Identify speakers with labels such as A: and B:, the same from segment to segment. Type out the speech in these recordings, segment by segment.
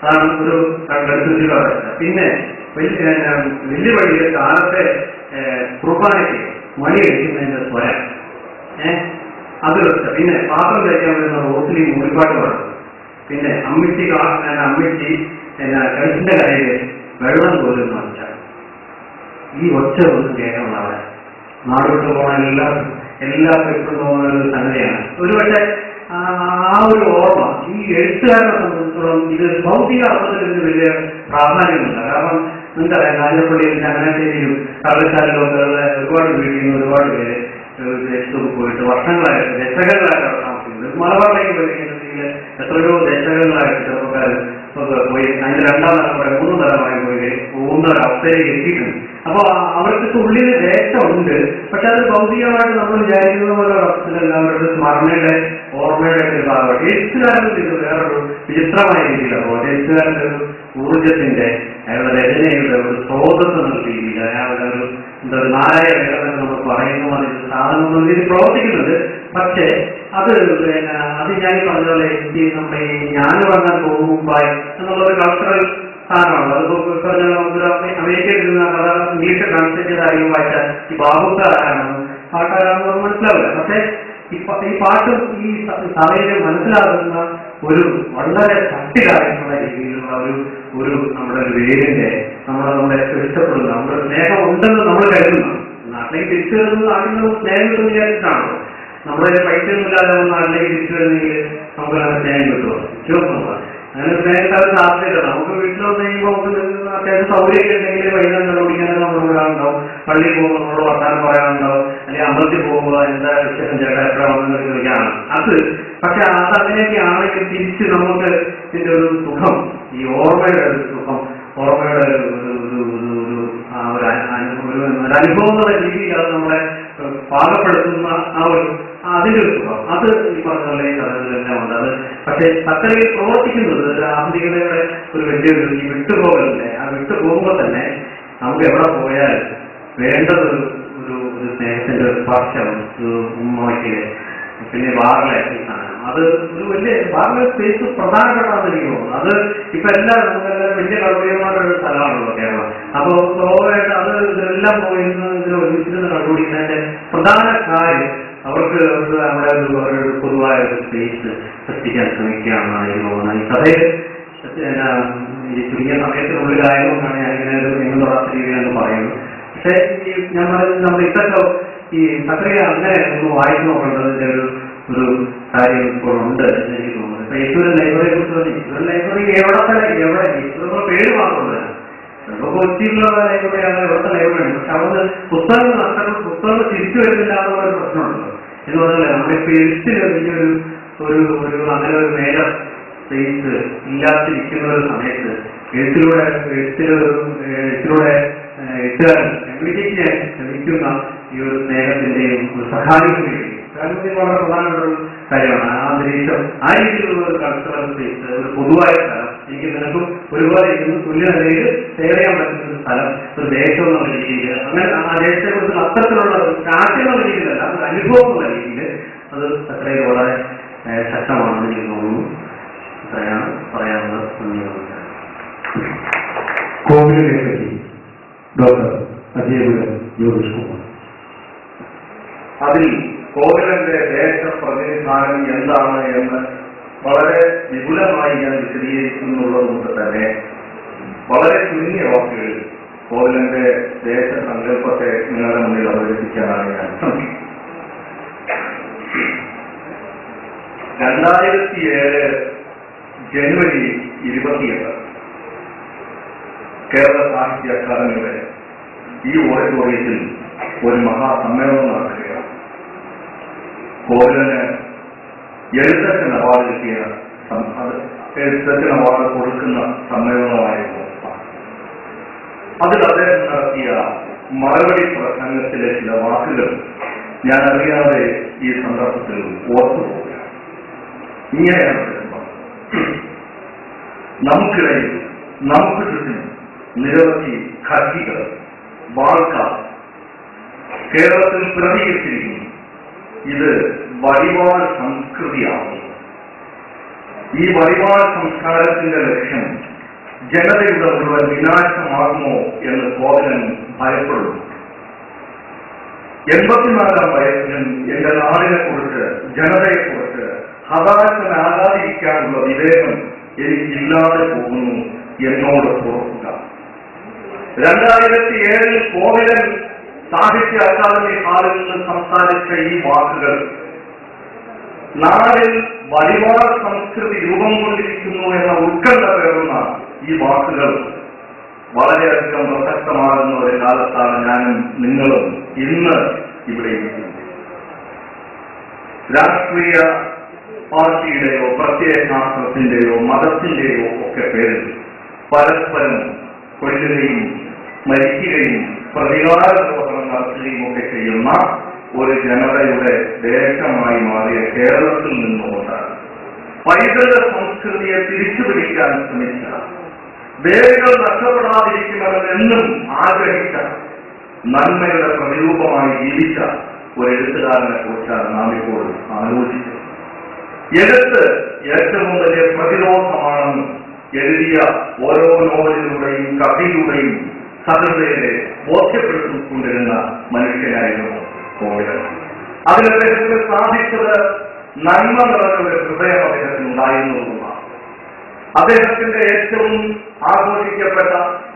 A: അതാണ് ഒരു കണ്ടെടുത്തിട്ടുള്ള അവസ്ഥ. പിന്നെ വലിയ വഴിയിൽ കാലത്തെ കുർബാനയ്ക്ക് മണി കഴിക്കുന്നതിന്റെ സ്വയം അത് വെച്ച, പിന്നെ പാത്രം കഴിക്കാൻ വരുന്ന റോസിലി മൂളിപ്പാട്ട് പാടും, പിന്നെ അമ്മിച്ചി കഴുത്തിന്റെ കരയിൽ വെള്ളം കോരുന്ന ഒച്ച. ഈ ഒച്ച ഒന്നും കേൾക്കണം. അവിടെ നാടോട്ട് പോകാൻ എല്ലാ പെട്ടെന്ന് പോകുന്ന ഒരു സംഗതിയാണ്. ഒരുപക്ഷെ ആ ഒരു ഓർമ്മ ഈ എഴുത്തുകാരനെ സംബന്ധിച്ചിടത്തോളം ഇത് ഭൗതിക അർത്ഥത്തിൽ ഇതിന് വലിയ പ്രാധാന്യമില്ല. കാരണം നിങ്ങൾക്കറിയാം, കാഞ്ഞപ്പള്ളിയിൽ ചങ്ങനാശ്ശേരിയിലും കള്ളച്ചാലിലൊക്കെ ഒരുപാട് വീട്ടിൽ നിന്ന് ഒരുപാട് പേര് ദേശത്തൊക്കെ പോയിട്ട് വർഷങ്ങളായിട്ട് ദശകങ്ങളായിട്ട് അവിടെ താമസിക്കുന്നത്. മലബാറിലേക്ക് പോയിരിക്കുന്നുണ്ടെങ്കിൽ എത്രയോ ദശകങ്ങളായിട്ട് ചെറുപ്പക്കാർ പോയി അതിന്റെ 2ാം തലമുറ 3 തലമുറ പോയി പോകുന്ന ഒരവസ്ഥയിലേക്ക് എത്തിയിട്ടുണ്ട്. അപ്പൊ അവർക്ക് ഉള്ളിൽ ദേശമുണ്ട്. പക്ഷെ അത് ഭൗതികമായിട്ട് നമ്മൾ വിചാരിക്കുന്ന പോലെ അർത്ഥത്തിലല്ല. അവരുടെ സ്മരണയുടെ ഓർമ്മയുടെ ഒരു ഭാഗമായിട്ട് എഴുത്തുകാരൻ ഇത് വേറൊരു വിചിത്രമായ രീതിയിലാണ്. അപ്പോൾ എഴുത്തുകാരൻ്റെ ഒരു ഊർജത്തിന്റെ, അയാളുടെ രചനയുടെ ഒരു സ്രോതസ് എന്ന രീതിയിൽ, അയാളുടെ ഒരു നാരായ വേദന നമ്മൾ പറയുന്ന പോലെ സാധനം ഇത് പ്രവർത്തിക്കുന്നുണ്ട്. പക്ഷേ അത് ഞാൻ പറഞ്ഞ പോലെ നമ്മുടെ ഈ ഞാൻ പറഞ്ഞാൽ പോകുമ്പായി എന്നുള്ളൊരു കൾച്ചറൽ സാധനമാണ്. അതിപ്പോ അമേരിക്കയിൽ ഇരുന്ന കഥ ഇംഗ്ലീഷ് ട്രാൻസ്ലേറ്റ് ചെയ്ത അറിവ് വായിച്ചാൽ ഈ ബാബുക്കാരാണെന്നും പാട്ടാരാണെന്നും മനസ്സിലാവില്ല. പക്ഷെ ഈ പാട്ടും ഈ സഭയില് മനസ്സിലാകുന്ന ഒരു വളരെ ശക്തികാര്യമായ രീതിയിലുള്ള ഒരു നമ്മുടെ ഒരു വേരിന്റെ നമ്മളെ ഇഷ്ടപ്പെടുന്ന നമ്മുടെ സ്നേഹം ഉണ്ടെന്ന് നമ്മൾ കരുതുന്നു. നാട്ടിലേക്ക് തിരിച്ചു വരുന്നത് നാട്ടിൽ നിന്ന് സ്നേഹം കിട്ടുന്ന വിചാരിച്ചിട്ടാണോ? നമ്മുടെ പൈസ ഒന്നുമില്ലാതെ നാട്ടിലേക്ക് തിരിച്ചു വരുന്നെങ്കിൽ നമുക്ക് നല്ല സ്നേഹം കിട്ടുമോ? ചോദിക്കുന്നു. അങ്ങനെ സ്നേഹത്തെ അത് സാധ്യത. നമുക്ക് വീട്ടിൽ വന്നു കഴിയുമ്പോൾ നമുക്ക് അത്യാവശ്യം സൗകര്യമൊക്കെ ഉണ്ടെങ്കിൽ വൈകുന്നേരം കണ്ടുപിടിക്കാനൊക്കെ നമ്മൾ വിടാനുണ്ടാവും. പള്ളിയിൽ പോകുമ്പോൾ നമ്മളോട് വർത്താനം പറയാനുണ്ടാവും. അല്ലെങ്കിൽ അമ്പലത്തിൽ പോകുമ്പോൾ എന്താ വിശേഷം ചേട്ടാ എത്ര വന്നൊക്കെ ചോദിക്കാണ് അത്. പക്ഷെ അത് അങ്ങനെയൊക്കെ ആണെങ്കിൽ തിരിച്ച് നമുക്ക് ഇതിന്റെ ഒരു സുഖം, ഈ ഓർമ്മയുടെ ഒരു സുഖം, ഓർമ്മയുടെ ഒരു അനുഭവം എന്നുള്ള രീതിയിൽ അത് നമ്മളെ പാകപ്പെടുത്തുന്ന അതിന്റെ ഒരു സുഖം അത് ഈ പറഞ്ഞ പോലെ ഈ കഥകളിലെല്ലാം ഉണ്ട്. അത് പക്ഷെ സക്കരയിൽ പ്രവർത്തിക്കുന്നത് ആധുനികതയുടെ ഒരു വലിയൊരു ഈ വിട്ടുപോകലല്ലേ. ആ വിട്ടുപോകുമ്പോൾ തന്നെ നമുക്ക് എവിടെ പോയാൽ വേണ്ടത് ഒരു സ്നേഹത്തിന്റെ ഒരു സ്പർശം, ഒരു ഉമ്മയ്ക്ക്, പിന്നെ വാറിലെ സാധനം, അത് ഒരു വലിയ വാറിലെ സ്പേസ് പ്രധാനപ്പെട്ടതാണെന്ന് എനിക്ക് തോന്നുന്നു. അത് ഇപ്പൊ എല്ലാവരും നമുക്കെല്ലാം വലിയ കടൂരിയന്മാരുടെ ഒരു സ്ഥലമാണല്ലോ കേരളം. അപ്പൊ സ്ലോവായിട്ട് അത് ഇതെല്ലാം പോയിരുന്ന ഇതിൽ ഒരുമിച്ചിരുന്ന് കണ്ടുപിടിക്കുന്നതിന്റെ പ്രധാന കാര്യം അവർക്ക് നമ്മുടെ ഒരു പൊതുവായ ഒരു സ്പേസ് സൃഷ്ടിക്കാൻ ശ്രമിക്കുകയാണെന്നാണ് എനിക്ക് തോന്നുന്നത്. ഈ കഥയിൽ ഈ ചുരുങ്ങിയ സമയത്തിനുള്ളിലായതുകൊണ്ടാണ് ഞാനിങ്ങനെ ഒരു നിങ്ങളുള്ള രീതിയിലെന്ന് പറയുന്നത്. പക്ഷേ ഈ ഞാൻ പറയുന്നത് നമ്മൾ ഇതൊക്കെ ഈ സക്രിയ അങ്ങനെ ഒന്ന് വായിച്ചു നോക്കേണ്ടതിന്റെ ഒരു കാര്യം ഇപ്പോഴുണ്ട് എന്ന് എനിക്ക് തോന്നുന്നത്. ഇപ്പൊ ഈശ്വരൻ ലൈബ്രറിയെ കുറിച്ച് പറഞ്ഞു. ഈശ്വരൻ ലൈബ്രറി എവിടെ ഈശ്വരൻ പേര് മാത്രമല്ല, ചിലപ്പോൾ കൊച്ചിയിലുള്ള ലൈബ്രറിയാണ്, ഇവിടുത്തെ ലൈബ്രറിയാണ്. പക്ഷെ അവിടെ പുസ്തകങ്ങൾ നഷ്ടപ്പെട്ട പുസ്തകങ്ങൾ തിരിച്ചു വരുന്നില്ല എന്നുള്ള ഒരു പ്രശ്നമുണ്ടല്ലോ. എന്ന് പറഞ്ഞാൽ നമ്മളിപ്പോ എഴുത്തിൽ ഒരു അങ്ങനെ ഒരു മേജർ സ്പേസ് ഇല്ലാതിരിക്കുന്ന ഒരു സമയത്ത് എഴുത്തിലൂടെ എഴുത്തുകാരൻ എവിടേക്കാൻ ശ്രമിക്കുന്ന ഈ ഒരു സ്നേഹത്തിന്റെയും ഒരു സഹാനുഭൂതിയുടെയും വളരെ പ്രധാനപ്പെട്ട ഒരു കാര്യമാണ്. ആ അന്തരീക്ഷം ആ രീതിയിലുള്ള ഒരു കൾച്ചറൽ സ്പേസ്, ഒരു പൊതുവായ സ്ഥലം, എനിക്ക് നിനക്കും ഒരുപാട് ഇരിക്കുന്നു തുല്യ നിലയിൽ ഷെയർ ചെയ്യാൻ പറ്റുന്ന ഒരു സ്ഥലം, ഒരു ദേശം എന്നുള്ള രീതിയിൽ, അങ്ങനെ ആ ദേശത്തെ കുറിച്ച് അത്തരത്തിലുള്ള ആശയമുള്ള രീതിയിലല്ല, ഒരു അനുഭവം എന്നുള്ള രീതിയിൽ അത് അത്രയും വളരെ ശക്തമാണെന്ന് എനിക്ക് തോന്നുന്നു. അത്രയാണ് പറയാനുള്ളത്.
B: കോവിഡിനെ പറ്റി ഡോക്ടർ അജയപുരം ജ്യോതിഷ് കുമാർ.
C: അതിൽ കോവിലന്റെ ദേശപ്രതിനിധാനം എന്താണ് എന്ന് വളരെ വിപുലമായി ഞാൻ വിശദീകരിക്കുന്നുള്ളത് കൊണ്ട് തന്നെ വളരെ ചുരുങ്ങിയ വാക്കുകളിൽ കോവിലന്റെ ദേശസങ്കല്പത്തെ നിങ്ങളുടെ മുന്നിൽ അവതരിപ്പിക്കാനാണ് ഞാൻ ശ്രമിക്കുന്നത്. 2007 ജനുവരി 28 കേരള സാഹിത്യ അക്കാദമിയുടെ ഈ ഓഡിറ്റോറിയത്തിൽ ഒരു മഹാസമ്മേളനം നടക്കുകയാണ്. കോവിലന് എഴുത്തച്ഛൻ അവാർഡ് കിട്ടിയ എഴുത്തച്ഛൻ അവാർഡ് കൊടുക്കുന്ന സമ്മേളനമായിരുന്നു. അതിൽ അദ്ദേഹം നടത്തിയ മറുപടി പ്രസംഗത്തിലെ ചില വാക്കുകൾ ഞാൻ അറിയാതെ ഈ സന്ദർഭത്തിൽ ഓർത്തുപോവുകയാണ്. ഇങ്ങനെയാണ് നമുക്കിടയിൽ നമുക്ക് ചുറ്റും നിരവധി ഖഡ്ഗികൾ, വാൾക്കാർ കേരളത്തിൽ പ്രതികരിച്ചിരിക്കുന്നു. ഇത് വഴിപാട് സംസ്കൃതിയാണ്. ഈ വഴിപാട് സംസ്കാരത്തിന്റെ ലക്ഷ്യം ജനതയുടെ മുഴുവൻ വിനാശമാകുമോ എന്ന് കോവലൻ ഭയപ്പെടുന്നു. 84-ാം വയസ്സിലും എന്റെ നാടിനെ കുറിച്ച്, ജനതയെക്കുറിച്ച് ഹതാശനാകാതിരിക്കാനുള്ള വിവേകം എനിക്കില്ലാതെ പോകുന്നു എന്നോട് ഓർക്കുക. 2007 കോവലൻ സാഹിത്യ അക്കാദമി ഹാളിൽ നിന്ന് സംസാരിച്ച ഈ വാക്കുകൾ നാടിൽ വഴിപാട് സംസ്കൃതി രൂപം കൊണ്ടിരിക്കുന്നു എന്ന ഉത്കണ്ഠ പേറുന്ന ഈ വാക്കുകൾ വളരെയധികം പ്രസക്തമാകുന്ന ഒരു കാലത്താണ് ഞാനും നിങ്ങളും ഇന്ന് ഇവിടെ ഇരിക്കുന്നത്. രാഷ്ട്രീയ പാർട്ടിയുടെയോ പ്രത്യയശാസ്ത്രത്തിന്റെയോ മതത്തിന്റെയോ ഒക്കെ പേരിൽ പരസ്പരം കൊല്ലുകയും മരിക്കുകയും പ്രതികാര പ്രവർത്തനം നടത്തുകയും ഒക്കെ ചെയ്യുന്ന ഒരു ജനതയുടെ ദേശമായി മാറിയ കേരളത്തിൽ നിന്നുകൊണ്ട് പൈതൃക സംസ്കൃതിയെ തിരിച്ചുപിടിക്കാൻ ശ്രമിച്ച, വേരുകൾ നഷ്ടപ്പെടാതിരിക്കണമെന്നും ആഗ്രഹിച്ച, നന്മയുടെ പ്രതിരൂപമായി ജീവിച്ച ഒരു എഴുത്തുകാരനെ കുറിച്ചാണ് നാം ഇപ്പോൾ ആലോചിച്ചത്. എഴുത്ത് ഏറ്റവും വലിയ പ്രതിരോധമാണെന്ന് എഴുതിയ ഓരോ നോവലിലൂടെയും കഥയിലൂടെയും സഹൃദയരെ ബോധ്യപ്പെടുത്തിക്കൊണ്ടിരുന്ന മനുഷ്യനായിരുന്നു കോവലൻ. അതിൽ അദ്ദേഹത്തിന് സാധിച്ചത് നന്മ നിറഞ്ഞ ഒരു ഹൃദയം അദ്ദേഹത്തിനുണ്ടായിരുന്നതുകൊണ്ടാണ്. അദ്ദേഹത്തിന്റെ ഏറ്റവും ആഘോഷിക്കപ്പെട്ട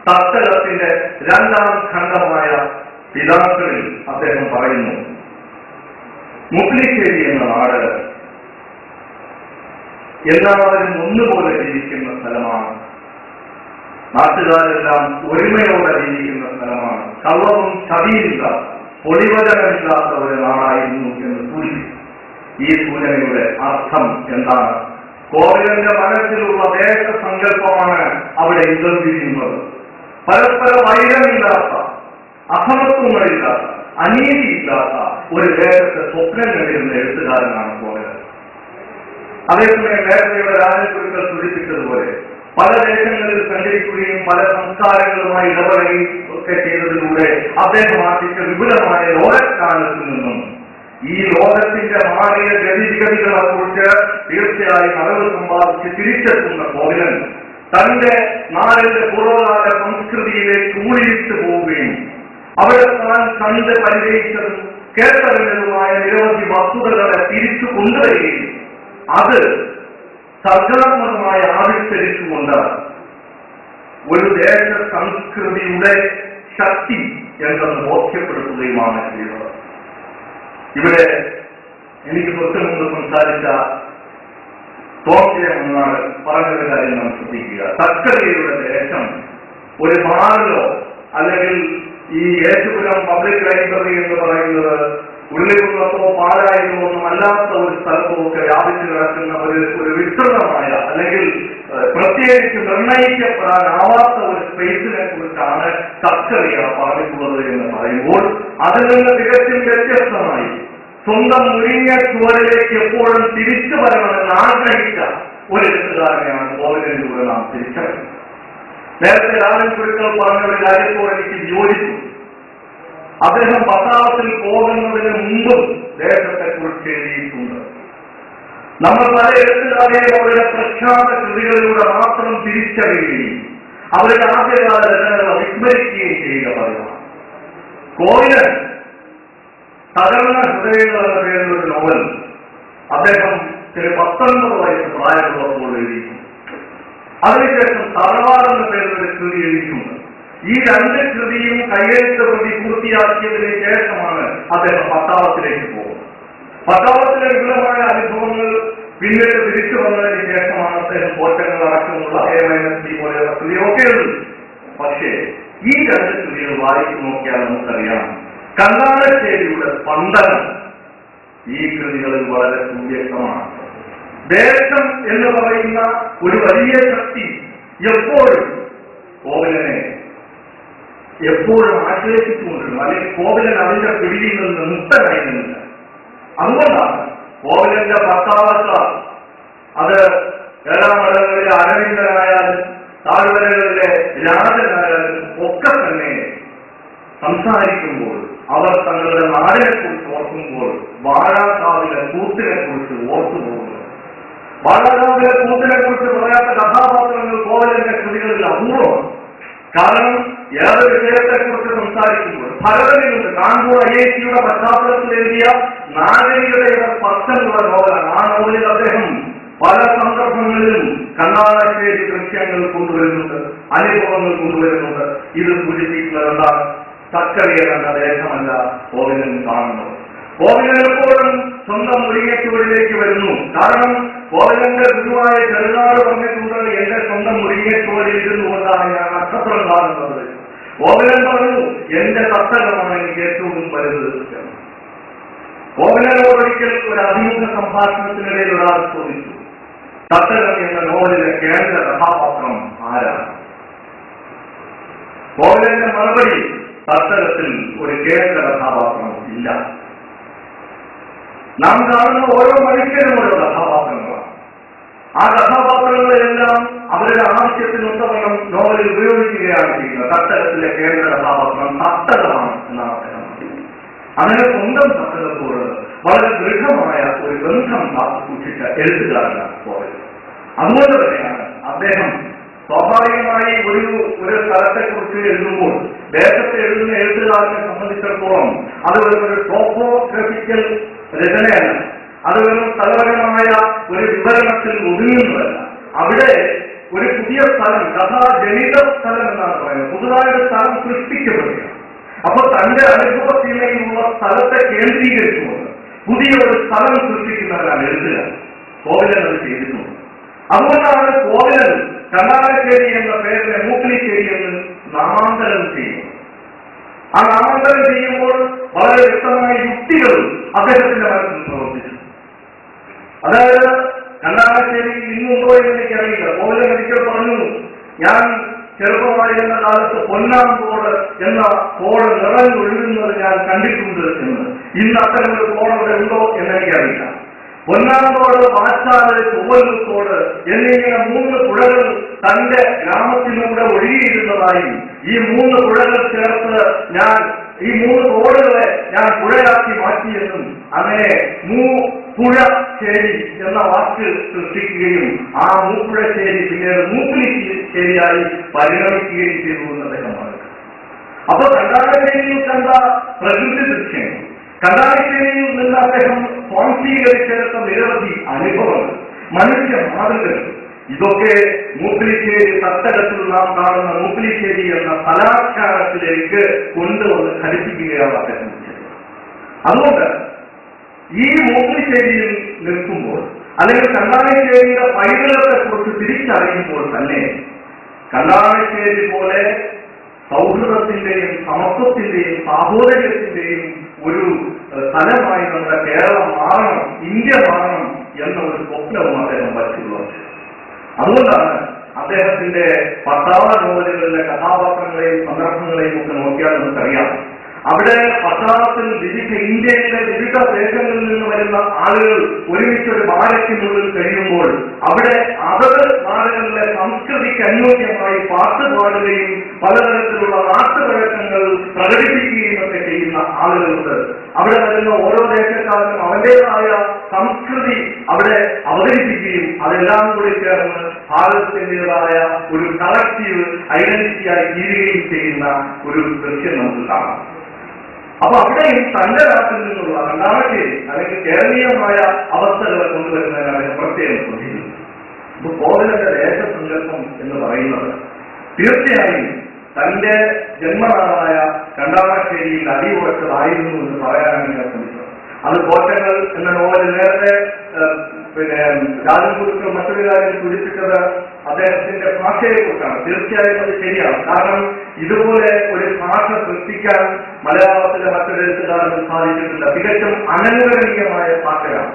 C: തത്തകത്തിന്റെ 2ാം ഖണ്ഡമായ പിതാക്കളിൽ അദ്ദേഹം പറയുന്നു, മുക്ലിശ്ശേരി എന്ന നാട് എല്ലാവരും ഒന്നുപോലെ ജീവിക്കുന്ന സ്ഥലമാണ്. നാട്ടുകാരെല്ലാം ഒരുമയോടെ ജീവിക്കുന്ന സ്ഥലമാണ്. കള്ളവും ചതിയില്ലാത്ത, പൊളിവചനമില്ലാത്ത ഒരു നാടായിരുന്നു എന്ന് സൂചിപ്പിച്ചു. ഈ സൂചനയുടെ അർത്ഥം എന്താണ്? കോവലന്റെ മനസ്സിലുള്ള ദേശസങ്കല്പമാണ് അവിടെ ഇന്ദ്രിയുന്നത്. പരസ്പര വൈരമില്ലാത്ത, അസമത്വങ്ങളില്ലാത്ത, അനീതിയില്ലാത്ത ഒരു ദേശത്തെ സ്വപ്നം കണ്ടിരുന്ന എഴുത്തുകാരനാണ് കോവലൻ. അതേസമയം നേരത്തെയുടെ രാജകുരുക്കൾ സൂചിപ്പിച്ചതുപോലെ പല ദേശങ്ങളിൽ സഞ്ചരിക്കുകയും പല സംസ്കാരങ്ങളുമായി ഇടപെടുകയും ഒക്കെ ചെയ്തതിലൂടെ അദ്ദേഹം ആർജിച്ച വിപുലമായ ലോകജ്ഞാനത്തിൽ നിന്നും ഈ ലോകത്തിന്റെ മാറിയ ഗതിവിഗതികളെ കുറിച്ച് തീർച്ചയായും അറിവ് സമ്പാദിച്ച് തിരിച്ചെത്തുന്ന കോവലൻ തന്റെ നാടിന്റെ പൂർവ്വകാല സംസ്കൃതിയിലേക്ക് ഊഴിച്ചു പോവുകയും അവിടെ താൻ കണ്ട് പരിചയിച്ചതും കേട്ടറിഞ്ഞതുമായ നിരവധി വസ്തുതകളെ തിരിച്ചു കൊണ്ടുവരികയും അത് സർഗാത്മകമായി ആവിഷ്കരിച്ചുകൊണ്ട് ഒരു ദേശ സംസ്കൃതിയുടെ ശക്തി എന്തെന്ന് ബോധ്യപ്പെടുത്തുകയുമാണ് ചെയ്തത്. ഇവിടെ എനിക്ക് തൊട്ട് മുമ്പ് സംസാരിച്ച തോമസ് എന്നാണ് പറഞ്ഞൊരു കാര്യം നാം ശ്രദ്ധിക്കുക. തക്കലയുടെ ദേശം ഒരു മാറിലോ അല്ലെങ്കിൽ ഈ യേശുപുരം പബ്ലിക് ലൈബ്രറി എന്ന് പറയുന്നത് ഉള്ളിക്കുന്നത്തോ പാലായിലോ ഒന്നും അല്ലാത്ത ഒരു സ്ഥലത്തുമൊക്കെ വ്യാപിച്ചു കിടക്കുന്ന ഒരു വിസ്തൃതമായ അല്ലെങ്കിൽ പ്രത്യേകിച്ച് നിർണയിക്കപ്പെടാനാവാത്ത ഒരു സ്പേസിനെ കുറിച്ചാണ് തക്കലിയ പറഞ്ഞിട്ടുള്ളത് എന്ന് പറയുമ്പോൾ അതിൽ നിന്ന് തികച്ചും വ്യത്യസ്തമായി സ്വന്തം മുരിഞ്ഞ ചുവരിലേക്ക് എപ്പോഴും തിരിച്ചു വരണമെന്ന് ആഗ്രഹിച്ച ഒരു എഴുത്തുകാരനെയാണ് കോവലനിലൂടെ നാം തിരിച്ചറിയുന്നത്. നേരത്തെ രാജൻ കുരുക്കൾ പറഞ്ഞ ഒരു കാര്യത്തോട് എനിക്ക് യോജിച്ചു. അദ്ദേഹം പട്ടാളത്തിൽ പോകുന്നതിന് മുമ്പും ദേശത്തെക്കുറിച്ച് എഴുതിയിട്ടുണ്ട്. നമ്മൾ പല എഴുത്തുകാരെയും അവരുടെ പ്രഖ്യാത കൃതികളിലൂടെ മാത്രം തിരിച്ചറിയുകയും അവരുടെ ആദ്യകാല രചനകൾ വിസ്മരിക്കുകയും ചെയ്യുക പതിവാണ്. കോവലൻ തകർന്ന ഹൃദയങ്ങൾ എന്ന പേരിലൊരു നോവൽ അദ്ദേഹം 19 വയസ്സ് പ്രായമുള്ളപ്പോൾ എഴുതിയിട്ടുണ്ട്. അതിനുശേഷം തറവാട് എന്ന പേരിലൊരു കൃതി എഴുതിയിട്ടുണ്ട്. ഈ 2 കൃതിയും കയ്യെഴുത്ത് പ്രതി പൂർത്തിയാക്കിയതിന് ശേഷമാണ് അദ്ദേഹം പട്ടാളത്തിലേക്ക് പോകുന്നത്. പട്ടാളത്തിലെ വിപുലമായ അനുഭവങ്ങൾ പിന്നീട് തിരിച്ചു വന്നതിന് ശേഷമാണ് അദ്ദേഹം കോറ്റങ്ങൾ അടക്കമുള്ള A-C പോലെയുള്ള കൃതിയൊക്കെ എഴുതുന്നത്. പക്ഷേ ഈ 2 കൃതികൾ വായിച്ചു നോക്കിയാൽ നമുക്കറിയാം, കല്ലാടശ്ശേരിയുടെ സ്പന്ദനം ഈ കൃതികളിൽ വളരെ സുവ്യക്തമാണ്. ദേശം എന്ന് പറയുന്ന ഒരു വലിയ ശക്തി എപ്പോഴും കോവലനെ എപ്പോഴും ആശ്രയിച്ചുകൊണ്ടിരുന്നു. അല്ലെങ്കിൽ കോവലൻ അതിന്റെ പിടിയിൽ നിന്ന് മുക്തനായി നിന്നില്ല. അതുകൊണ്ടാണ് കോവലന്റെ പട്ടാളക്കാർ അത് ഏഴാമടകളിലെ അരവിന്ദനായാലും താഴ്വരകളിലെ രാജനായാലും ഒക്കെ തന്നെ സംസാരിക്കുമ്പോൾ അവർ തങ്ങളുടെ നാടിനെ കുറിച്ച് ഓർക്കുമ്പോൾ വാഴാക്കാവിലെ കൂത്തിനെ കുറിച്ച് ഓർത്തുപോകുന്നു. വാഴാക്കാവിലെ കൂത്തിനെ കുറിച്ച് പറയാത്ത കഥാപാത്രങ്ങൾ കോവലന്റെ കൃതികളിൽ കാരണം ഏത് വിഷയത്തെക്കുറിച്ച് സംസാരിക്കുമ്പോൾ ഭരതനുണ്ട് കാൺപൂർ IIT പശ്ചാത്തലത്തിൽ എഴുതിയ നാഗരികതയുടെ സ്പർശമുള്ള നോവലാണ്. ആ നോവലിൽ അദ്ദേഹം പല സന്ദർഭങ്ങളിലും കണ്ണാളശ്ശേരി ദൃശ്യങ്ങൾ കൊണ്ടുവരുന്നുണ്ട്, അനുഭവങ്ങൾ കൊണ്ടുവരുന്നുണ്ട്. ഇത് സൂചിപ്പിക്കുന്നത് എന്താണ്? സക്കറിയ കണ്ട ദേശമല്ല കോവിലൻ കാണുന്നത്. കോവിലൻ എപ്പോഴും സ്വന്തം മുരിങ്ങച്ചുവടിലേക്ക് വരുന്നു. കാരണം കോവിലന്റെ ഗുരുവായ ചെറുനാട് പറഞ്ഞിട്ടുണ്ട്, എന്റെ സ്വന്തം മുരിങ്ങച്ചുവടിൽ ഇരുന്നുകൊണ്ടാണ് ഞാൻ നക്ഷത്രം കാണുന്നത്. കോവിലൻ പറഞ്ഞു, എന്റെ തത്തകമാണ് എനിക്ക് ഏറ്റവും വലുത്. കോവിലനോടൊരിക്കൽ ഒരു അഭിമുഖ സംഭാഷണത്തിനിടയിൽ ഒരാൾ ചോദിച്ചു, തത്തകം എന്ന നോവലിലെ കേന്ദ്ര കഥാപാത്രം ആരാണ്? കോവിലന്റെ മറുപടി, തത്തകത്തിൽ ഒരു കേന്ദ്ര കഥാപാത്രം ഇല്ല. നാം കാണുന്ന ഓരോ മനുഷ്യരും ഓരോ കഥാപാത്രങ്ങളാണ്. ആ കഥാപാത്രങ്ങളെല്ലാം അവരുടെ ആവശ്യത്തിനൊത്തവണ്ണം നോവലിൽ ഉപയോഗിക്കുകയാണ് ചെയ്യുന്നത്. തത്തകത്തിലെ കേന്ദ്ര കഥാപാത്രം തത്തകമാണ് എന്നാണ് അദ്ദേഹം പറയുന്നത്. അങ്ങനെ സ്വന്തം തത്തകത്തോട് വളരെ ദൃഢമായ ഒരു ബന്ധം സൂക്ഷിച്ച എഴുത്തുകാരനാണ് കോവിൽ. അതുകൊണ്ട് തന്നെയാണ് അദ്ദേഹം സ്വാഭാവികമായി ഒരു സ്ഥലത്തെക്കുറിച്ച് എഴുതുമ്പോൾ ദേശത്തെ എഴുതുന്ന എഴുത്തുകാരനെ സംബന്ധിച്ചിടത്തോളം അത് ഒരു ടോപ്പോഗ്രഫിക്കൽ രചനയല്ല, അത് വെറും സ്ഥലപരമായ ഒരു വിവരണത്തിൽ ഒതുങ്ങുന്നതല്ല. അവിടെ ഒരു പുതിയ സ്ഥലം, കഥാജനിത സ്ഥലം എന്നാണ് പറയുന്നത്, പുതുതായൊരു സ്ഥലം സൃഷ്ടിക്കപ്പെടുകയാണ്. അപ്പോൾ തന്റെ അനുഭവത്തിലുള്ള സ്ഥലത്തെ കേന്ദ്രീകരിച്ചുകൊണ്ട് പുതിയ ഒരു സ്ഥലം സൃഷ്ടിക്കുന്നവരാണ് എഴുതുകാർ. കോവിലൻ അത് ചെയ്തിട്ടുണ്ട്. അതുകൊണ്ടാണ് കോവിലൻ കണ്ണാളശ്ശേരി എന്ന പേരിനെ മൂക്കിലിശ്ശേരി എന്ന് നാമാന്തരം ചെയ്യുന്നത്. ആ നാമാന്തരം ചെയ്യുമ്പോൾ വളരെ വ്യക്തമായ യുക്തികളും അദ്ദേഹത്തിന്റെ മനസ്സിൽ പ്രവർത്തിച്ചു. അതായത് കണ്ണാളശ്ശേരി ഇന്നുണ്ടോ എന്ന് എനിക്കറിയില്ല. കോവിലൻ ഒരിക്കൽ പറഞ്ഞു, ഞാൻ ചെറുപ്പമായിരുന്ന കാലത്ത് പൊന്നാംതോട് എന്ന തോട് നിറഞ്ഞൊഴുകുന്നത് ഞാൻ കണ്ടിട്ടുണ്ട് എന്ന്. ഇന്ന് അത്തരം ഒരു തോട് അവിടെ ഉണ്ടോ എന്നെനിക്കറിയില്ല. പൊന്നാംതോട്, പാച്ചാല്, ചൊവ്വല്ലൂത്തോട് എന്നിങ്ങനെ 3 പുഴകൾ തന്റെ ഗ്രാമത്തിലൂടെ ഒഴുകിയിരുന്നതായി, ഈ 3 പുഴകൾ ചേർത്ത് ഈ 3 തോടുകളെ ഞാൻ പുഴയാക്കി മാറ്റിയെന്നും അങ്ങനെ മൂപ്പുഴശ്ശേരി എന്ന വാക്ക് സൃഷ്ടിക്കുകയും ആ മൂപ്പുഴശ്ശേരി പിന്നീട് മൂക്കിലിശ്ശേരിയായി പരിണമിക്കുകയും ചെയ്തു എന്ന് അദ്ദേഹം പറഞ്ഞു. അപ്പൊ കണ്ണാളശ്ശേരിയിൽ കണ്ട പ്രകൃതി ദൃശ്യങ്ങൾ, കണ്ണാളശ്ശേരിയിൽ നിന്ന് അദ്ദേഹം സ്വാംശീകരിച്ചെടുത്ത നിരവധി അനുഭവങ്ങൾ, മനുഷ്യ മാതൃകകൾ, ഇതൊക്കെ മൂക്കിലിശ്ശേരി തത്തകത്തിൽ നാം കാണുന്ന മൂക്കിലിശ്ശേരി എന്ന സ്ഥലാഖ്യാനത്തിലേക്ക് കൊണ്ടുവന്ന് ഘടിപ്പിക്കുകയാണ് അദ്ദേഹം ചെയ്തത്. അതുകൊണ്ട് ഈ മൂക്കിലിശ്ശേരിയിൽ നിൽക്കുമ്പോൾ അല്ലെങ്കിൽ കണ്ണാളശ്ശേരിയുടെ പൈതൃകത്തെ കുറിച്ച് തിരിച്ചറിയുമ്പോൾ തന്നെ കണ്ണാളശ്ശേരി പോലെ സൗഹൃദത്തിന്റെയും സമത്വത്തിന്റെയും സാഹോദര്യത്തിന്റെയും ഒരു സ്ഥലമായി നമ്മുടെ കേരളം മാറണം, ഇന്ത്യ മാറണം എന്ന ഒരു സ്വപ്നവും അദ്ദേഹം വച്ചുള്ളൂ. അതുകൊണ്ടാണ് അദ്ദേഹത്തിന്റെ പട്ടാള നോവലുകളിലെ കഥാപാത്രങ്ങളെയും സന്ദർഭങ്ങളെയും ഒക്കെ നോക്കിയാൽ നമുക്കറിയാം, അവിടെ പട്ടാളത്തിൽ ഇന്ത്യയിലെ വിവിധ ദേശങ്ങളിൽ നിന്ന് വരുന്ന ആളുകൾ ഒരുമിച്ചൊരു ബാരക്കിനുള്ളിൽ കഴിയുമ്പോൾ അവിടെ അതത് നാടുകളിലെ സംസ്കൃതിക്ക് അനുയോജ്യമായി പാട്ട് പാടുകയും പലതരത്തിലുള്ള നാട്ടുവഴക്കങ്ങൾ പ്രകടിപ്പിക്കുകയും ഒക്കെ ചെയ്യുന്ന ആളുകളുണ്ട്. അവിടെ വരുന്ന ഓരോ ദേശക്കാരനും അവന്റേതായ സംസ്കൃതി അവിടെ അവതരിപ്പിക്കുകയും അതെല്ലാം കൂടി ചേർന്ന് ഭാരതത്തിൻ്റെതായ ഒരു കളക്റ്റീവ് ഐഡന്റിറ്റിയായി തീരുകയും ചെയ്യുന്ന ഒരു ദൃശ്യം നമുക്ക് കാണാം. അപ്പൊ അവിടെയും തന്റെ നാട്ടിൽ നിന്നുള്ള കണ്ണാളശ്ശേരി അല്ലെങ്കിൽ കേരളീയമായ അവസ്ഥകളെ കൊണ്ടുവരുന്നതിന് അദ്ദേഹം പ്രത്യേകം ശ്രദ്ധിക്കുന്നു. ഇപ്പൊ കോവിലന്റെ ദേശസങ്കല്പം എന്ന് പറയുന്നത് തീർച്ചയായും തന്റെ ജന്മനാടായ കണ്ണാളശ്ശേരിയിൽ അടിയുറച്ചതായിരുന്നു എന്ന് പറയാനാണ് ഞാൻ ശ്രമിച്ചത്. അത് കോറ്റങ്ങൾ എന്ന നോവൽ നേരത്തെ രാജൻകുറിച്ച് മറ്റൊരു കാര്യം സൂചിപ്പിച്ചത് അദ്ദേഹത്തിന്റെ ഭാഷയെക്കുറിച്ചാണ്. തീർച്ചയായും അത് ശരിയാണ്. കാരണം ഇതുപോലെ ഒരു ഭാഷ സൃഷ്ടിക്കാൻ മലയാളത്തിലെ മറ്റൊരു എഴുത്തുകാരനും സാധിച്ചിട്ടില്ല. തികച്ചും അനനുകരണീയമായ ഭാഷയാണ്.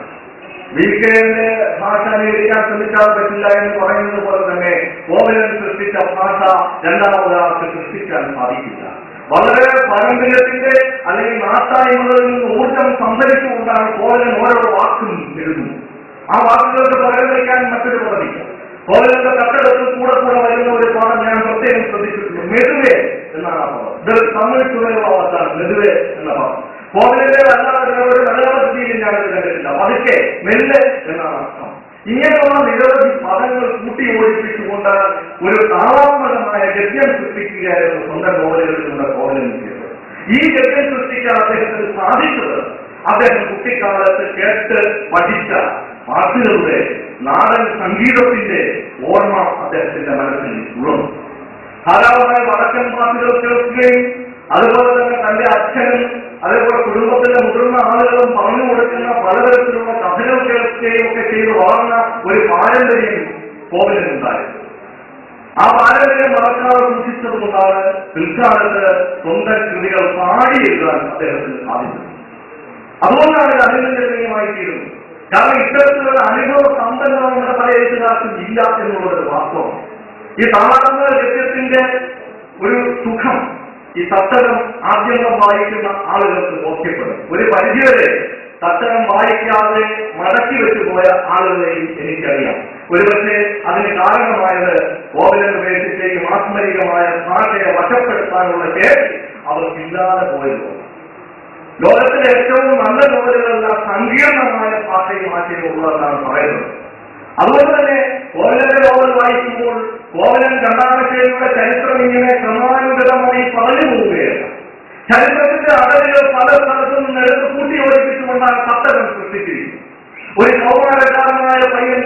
C: വികെന്റെ ഭാഷ അനുകരിക്കാൻ ശ്രമിച്ചാൽ പറ്റില്ല എന്ന് പറയുന്നത് പോലെ തന്നെ കോവിലൻ സൃഷ്ടിച്ച ഭാഷ രണ്ടാമതൊരാൾക്ക് സൃഷ്ടിക്കാൻ സാധിക്കില്ല. വളരെ പാരമ്പര്യത്തിന്റെ അല്ലെങ്കിൽ നാട്ടായ്മകളിൽ നിന്ന് ഊർജം സംഭരിച്ചുകൊണ്ടാണ് കോവിലൻ ഓരോ വാക്കും എഴുതുന്നത്. ആ വാക്കുകൾക്ക് പകരം വയ്ക്കാൻ മറ്റൊരു പദവില്ല. കോവിലന്റെ കട്ടടത്തിൽ കൂടെ വരുന്ന ഒരു പദം ഞാൻ പ്രത്യേകം ശ്രദ്ധിച്ചിട്ടുണ്ട്. മെതുവേ എന്നാണ് ആ പദം. ഇതൊരു തമിഴ് ചുവയുള്ള വാക്കാണ് മെതുവേ എന്ന പദം. കോവിലന്റെ അല്ലാതെ ഒരു മലയാള കൃതിയിൽ ഞാൻ കണ്ടിട്ടില്ല. പതുക്കെ, മെല്ലെ എന്നാണ് അർത്ഥം. ഇങ്ങനെയുള്ള നിരവധി പദങ്ങൾ കൂട്ടി യോജിപ്പിച്ചുകൊണ്ട് ഒരു താളാത്മകമായ സമ്പന്നമായ ഗദ്യം സൃഷ്ടിക്കുകയായിരുന്നു സ്വന്തം നോവലുകളിലൂടെ കോവലൻ ചെയ്തത്. ഈ ഗദ്യം സൃഷ്ടിക്കാൻ അദ്ദേഹത്തിന് സാധിച്ചത് അദ്ദേഹം കുട്ടിക്കാലത്ത് കേട്ട് പഠിച്ച പാട്ടുകളുടെ നാടൻ സംഗീതത്തിന്റെ ഓർമ്മ അദ്ദേഹത്തിന്റെ മനസ്സിൽ ഉള്ളു. ധാരാളമായ വടക്കൻ പാട്ടുകൾ കേൾക്കുകയും അതുപോലെ തന്നെ തന്റെ അച്ഛനും അതേപോലെ കുടുംബത്തിലെ മുതിർന്ന ആളുകളും പറഞ്ഞു കൊടുക്കുന്ന പലതരത്തിലുള്ള കഥകൾ കേൾക്കുകയും ഒക്കെ ചെയ്ത് വളർന്ന ഒരു പാരമ്പര്യം കോവലനുണ്ടായിരുന്നു. ആ പാരമ്പര്യം മറക്കാതെ സൂക്ഷിച്ചതുകൊണ്ടാണ് പിൽക്കാലത്ത് സ്വന്തം കൃതികൾ പാടി എഴുതാൻ അദ്ദേഹത്തിന് സാധിച്ചത്. അതുകൊണ്ടാണ് ഇത് അഭിനന്ദനീയമായി തീരുന്നത്. കാരണം ഇത്തരത്തിലുള്ള അനുഭവ സമ്പന്നത നമ്മുടെ പല എഴുത്തുകാർക്കും ഇല്ല എന്നുള്ളത് വാസ്തവം. ഈ സാധാരണ ഗദ്യത്തിന്റെ ഒരു സുഖം ഈ തട്ടകം ആദ്യന്തം വായിക്കുന്ന ആളുകൾക്ക് ബോധ്യപ്പെടും. ഒരു പരിധിവരെ തട്ടകം വായിക്കാതെ മടക്കി വെച്ചു പോയ ആളുകളെയും എനിക്കറിയാം. ഒരുപക്ഷെ അതിന് കാരണമായത് കോവലൻ ഉപേക്ഷിച്ച് മാസ്മരികമായ ഭാഷയെ വശപ്പെടുത്താനുള്ള ശേഷി അവർക്കില്ലാതെ പോയതോ. ലോകത്തിലെ ഏറ്റവും നല്ല നോവലുകളെല്ലാം സങ്കീർണമായ ഭാഷയും ആശയവും ഉള്ളതെന്നാണ് പറയുന്നത്. അതുകൊണ്ട് തന്നെ കോവലന്റെ നോവൽ വായിക്കുമ്പോൾ കോവലൻ രണ്ടാമശ്ശേരിയുടെ ചരിത്രം ഇങ്ങനെ ക്രമാനുഗതമായി പറഞ്ഞു പോവുകയാണ്. ചരിത്രത്തിന്റെ അടവുകൾ പല സ്ഥലത്തു നിന്ന് എടുത്ത് കൂട്ടിയോജിപ്പിച്ചുകൊണ്ടാണ് തട്ടകം സൃഷ്ടിച്ചിരിക്കുന്നത്. ഒരു കൗമാരക്കാരനായ പയ്യൻ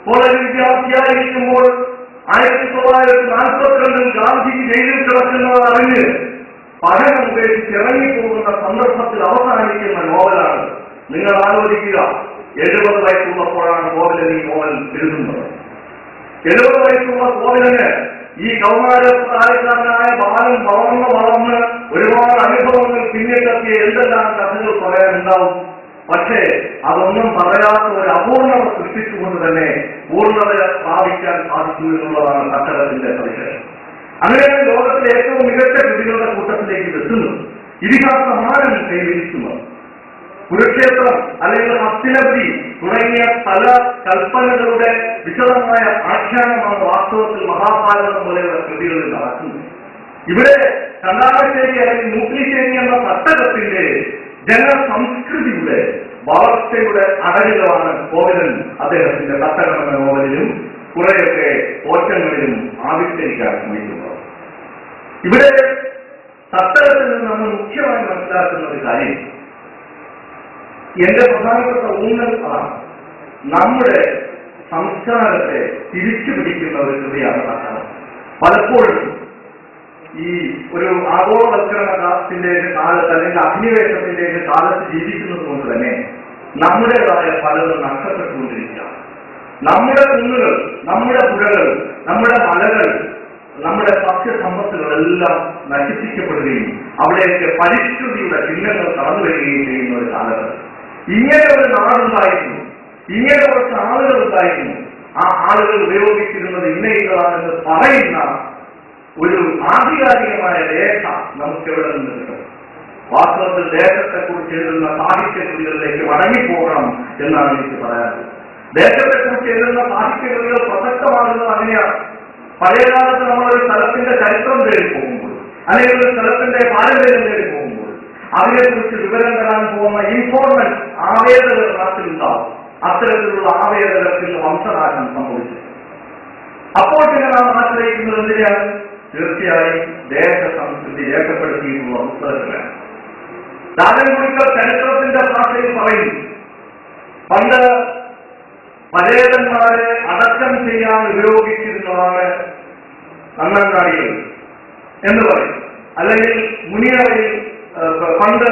C: കോളേജ് വിദ്യാർത്ഥിയായിരിക്കുമ്പോൾ 1942 ഗാന്ധി ജയിലിൽ കിടക്കുന്നത് അറിഞ്ഞ് പഠനം ഉപേക്ഷിച്ച് ഇറങ്ങിപ്പോകുന്ന സന്ദർഭത്തിൽ അവസാനിക്കുന്ന നോവലാണ്. നിങ്ങൾ ആലോചിക്കുക, 70 വയസ്സുള്ളപ്പോഴാണ് കോവലൻ ഈ നോവൽ എഴുതുന്നത്. 70 വയസ്സുള്ള കോവലന് ഈ കൗമാരക്കാരനായ ബാലൻ വളർന്ന് ഒരുപാട് അനുഭവങ്ങൾ പിന്നിട്ടെത്തിയ എന്തെല്ലാം കഥകൾ പറയാനുണ്ടാവും. പക്ഷേ അതൊന്നും പറയാത്ത ഒരു അപൂർണത സൃഷ്ടിച്ചുകൊണ്ട് തന്നെ പൂർണ്ണത സ്ഥാപിക്കാൻ സാധിച്ചു എന്നുള്ളതാണ് തട്ടകത്തിന്റെ സവിശേഷം. അങ്ങനെയാണ് ലോകത്തിലെ ഏറ്റവും മികച്ച കൃതികളുടെ കൂട്ടത്തിലേക്ക് എത്തുന്നത്. ഇതിഹാസമാനം കൈവരിക്കുന്നത് കുരുക്ഷേത്രം അല്ലെങ്കിൽ ഹസ്തിനപുരി തുടങ്ങിയ പല കൽപ്പനകളുടെ വിശദമായ ആഖ്യാനമാണ് വാസ്തവത്തിൽ മഹാഭാരതം പോലെയുള്ള കൃതികളിൽ നടക്കുന്നത്. ഇവിടെ കണ്ടാമശ്ശേരി അല്ലെങ്കിൽ മൂക്ലിശ്ശേരി എന്ന തട്ടകത്തിന്റെ ജനസംസ്കൃതിയുടെ വളർച്ചയുടെ അടരുകളാണ് കോവലൻ അദ്ദേഹത്തിന്റെ തട്ടകം എന്ന നോവലിലും കുറെയൊക്കെ ഓറ്റങ്ങളിലും ആവിഷ്കരിക്കാൻ ശ്രമിക്കുന്നത്. ഇവിടെ തട്ടകത്തിൽ നിന്ന് നമ്മൾ മുഖ്യമായി മനസ്സിലാക്കുന്ന ഒരു കാര്യം, എന്റെ പ്രധാനപ്പെട്ട ഊന്നൽ അതാണ്, നമ്മുടെ സംസ്കാരത്തെ തിരിച്ചു പിടിക്കുന്ന ഒരു കൃതിയാണ് തട്ടകം. പലപ്പോഴും ഈ ഒരു ആഗോളവൽക്കരണത്തിന്റെ കാലത്ത് അല്ലെങ്കിൽ അധിനിവേശത്തിന്റെ കാലത്ത് ജീവിക്കുന്നത് കൊണ്ട് തന്നെ നമ്മുടേതായ പലതും നഷ്ടപ്പെട്ടുകൊണ്ടിരിക്കുകയാണ്. നമ്മുടെ കുന്നുകൾ, നമ്മുടെ പുഴകൾ, നമ്മുടെ മലകൾ, നമ്മുടെ സസ്യസമ്പത്തുകളെല്ലാം നശിപ്പിക്കപ്പെടുകയും അവിടെയൊക്കെ പരിസ്ഥിതിയുടെ ചിഹ്നങ്ങൾ കടന്നു വരികയും ചെയ്യുന്ന ഒരു കാലത്ത് ഇങ്ങനെ ഒരു നാടുണ്ടായിരുന്നു, ഇങ്ങനെ കുറച്ച് ആളുകൾ ഉണ്ടായിരുന്നു. ആ ആളുകൾ ഉപയോഗിച്ചിരുന്നത് ഇന്നയികളാണെന്ന് പറയുന്ന ഒരു ആധികാരികമായ രേഖ നമുക്ക് എവിടെ നിന്ന് കിട്ടും? വാസ്തവത്തിൽ ദേശത്തെക്കുറിച്ച് എഴുതുന്ന സാഹിത്യകൃതികളിലേക്ക് മടങ്ങിപ്പോകണം എന്നാണ് എനിക്ക് പറയാനുള്ളത്. ദേശത്തെക്കുറിച്ച് എഴുതുന്ന സാഹിത്യകൃതികൾ പ്രസക്തമാകുന്നത് അങ്ങനെയാണ്. പഴയകാലത്ത് നമ്മളൊരു സ്ഥലത്തിന്റെ ചരിത്രം തേടി പോകുമ്പോൾ അല്ലെങ്കിൽ ഒരു സ്ഥലത്തിന്റെ പാരമ്പര്യം തേടി പോകുമ്പോൾ അതിനെക്കുറിച്ച് വിവരം തരാൻ പോകുന്ന ഇൻഫോർമൻസ് ആവേദകർ നാട്ടിലുണ്ടാവും. അത്തരത്തിലുള്ള ആവേദകർക്ക് വംശനാശം സംഭവിച്ചു. അപ്പോൾ പിന്നെ നാം ആശ്രയിക്കുന്നത് എന്തിനാണ്? തീർച്ചയായും ദേശ സംസ്കൃതി രേഖപ്പെടുത്തിയിട്ടുള്ള പുസ്തകങ്ങളാണ്. ദാനംകുടിക്കൽ ചരിത്രത്തിന്റെ ഭാഷയിൽ പറയുന്നു, പണ്ട് പരേതന്മാരെ അടക്കം ചെയ്യാൻ ഉപയോഗിച്ചിരുന്നതാണ് കണ്ണങ്കാടികൾ എന്ന് പറയും. അല്ലെങ്കിൽ മുനിയറയിൽ പണ്ട്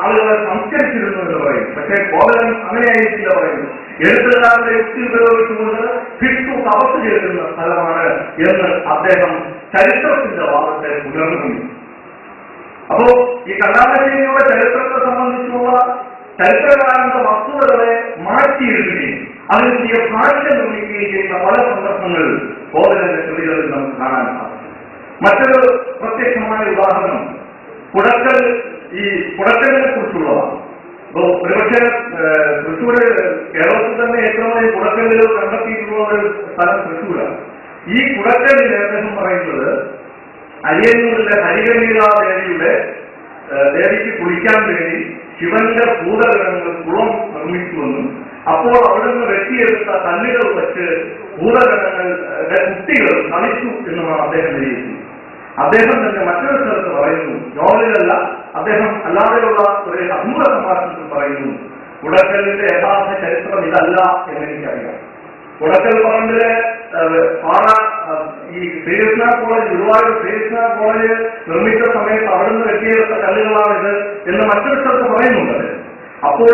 C: ആളുകളെ സംസ്കരിച്ചിരുന്നു എന്ന് പറയും. പക്ഷേ കോവലൻ അങ്ങനെയായിരിക്കില്ല പറയുന്നു. എഴുത്തുകാരുടെ യുക്തി ഉപയോഗിച്ചുകൊണ്ട് ഭിക്ഷു തപസ് ചെയ്യുന്ന സ്ഥലമാണ് എന്ന് അദ്ദേഹം ചരിത്രത്തിന്റെ വാദത്തെ പുലർന്നു. അപ്പോ ഈ കണ്ടാമശ്ശേരിയുടെ ചരിത്രത്തെ സംബന്ധിച്ചുള്ള ചരിത്രകാരന്റെ വസ്തുതകളെ മാറ്റിയെഴുതുകയും അതിന് പുതിയ ഭാഷ നിർമ്മിക്കുകയും ചെയ്യുന്ന പല സന്ദർഭങ്ങളിൽ കോവലന്റെ കൃതികളിൽ നമുക്ക് കാണാൻ സാധിക്കും. മറ്റൊരു പ്രത്യക്ഷമായ ഉദാഹരണം കുടക്കൽ, ഈ കുടക്കലിനെ കുറിച്ചുള്ളതാണ്. അപ്പോ ഒരുപക്ഷെ തൃശ്ശൂര് കേരളത്തിൽ തന്നെ ഏറ്റവും വലിയ കുടക്കല്ലുകൾ കണ്ടെത്തിയിട്ടുള്ള ഒരു സ്ഥലം തൃശ്ശൂരാണ്. ഈ കുടക്കല്ലിൽ അദ്ദേഹം പറയുന്നത് അരിയന്നൂരിലെ ഹരികനീലാദേവിയുടെ ദേവിക്ക് കുളിക്കാൻ വേണ്ടി ശിവന്റെ ഭൂതഗ്രഹങ്ങൾ കുളം നിർമ്മിച്ചുവെന്നും അപ്പോൾ അവിടുന്ന് വെട്ടിയെടുത്ത കല്ലുകൾ വെച്ച് ഭൂതഗണങ്ങളുടെ കുട്ടികൾ കളിച്ചു എന്നുമാണ് അദ്ദേഹം വിലയിരുത്തുന്നത്. അദ്ദേഹം തന്നെ മറ്റൊരു സ്ഥലത്ത് പറയുന്നു, നോവലിലല്ല, അദ്ദേഹം അല്ലാതെയുള്ള ഒരു അഭിമുഖ സംഭാഷണത്തിൽ പറയുന്നു, കുടക്കലിന്റെ യഥാർത്ഥ ചരിത്രം ഇതല്ല എന്നെനിക്കറിയാം. കുടക്കൽ പറമ്പിലെ ഈ ശ്രീകൃഷ്ണ കോളേജ്, ഗുരുവായൂർ ശ്രീകൃഷ്ണ കോളേജ് നിർമ്മിച്ച സമയത്ത് അവിടുന്ന് വെട്ടിയെടുത്ത കല്ലുകളാണിത് എന്ന് മറ്റൊരു സ്ഥലത്ത് പറയുന്നുണ്ട്. അപ്പോൾ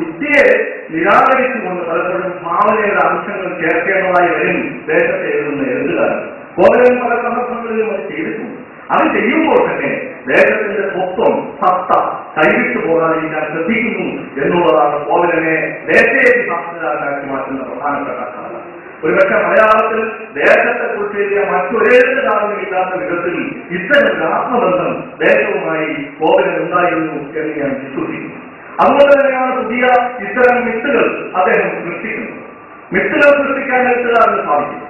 C: യുക്തിയെ നിരാകരിച്ചുകൊണ്ട് പലപ്പോഴും ഭാവനയുടെ അംശങ്ങൾ ചേർക്കേണ്ടതായി വരും ദേശത്തെ എഴുതുന്ന എഴുതുകാരൻ. കോവിലൻ പല സന്ദർഭങ്ങളിലും അത് ചെയ്തിട്ടുണ്ട്. അത് ചെയ്യുമ്പോൾ തന്നെ ദേശത്തിന്റെ സ്വത്വം, സത്ത കൈവിട്ടു പോകാതിരിക്കാൻ ശ്രദ്ധിക്കുന്നു എന്നുള്ളതാണ് കോവിലനെ ദേശീയ സാക്ഷരരാക്കി മാറ്റുന്ന പ്രധാനപ്പെട്ട കാരണം. ഒരുപക്ഷെ മലയാളത്തിൽ ദേശത്തെക്കുറിച്ച് എഴുതിയ മറ്റൊരെഴുത്തുകാരനും ഇല്ലാത്ത വിധത്തിൽ ഇത്തരം ആത്മബന്ധം ദേശവുമായി കോവിലൻ ഉണ്ടായിരുന്നു എന്ന് ഞാൻ വിശ്വസിക്കുന്നു. അതുകൊണ്ട് തന്നെയാണ് പുതിയ ഇത്തരം മിത്തുകൾ അദ്ദേഹം സൃഷ്ടിക്കുന്നത്. മിത്തുകൾ സൃഷ്ടിക്കാൻ എഴുത്തുകാരന് സാധിക്കും.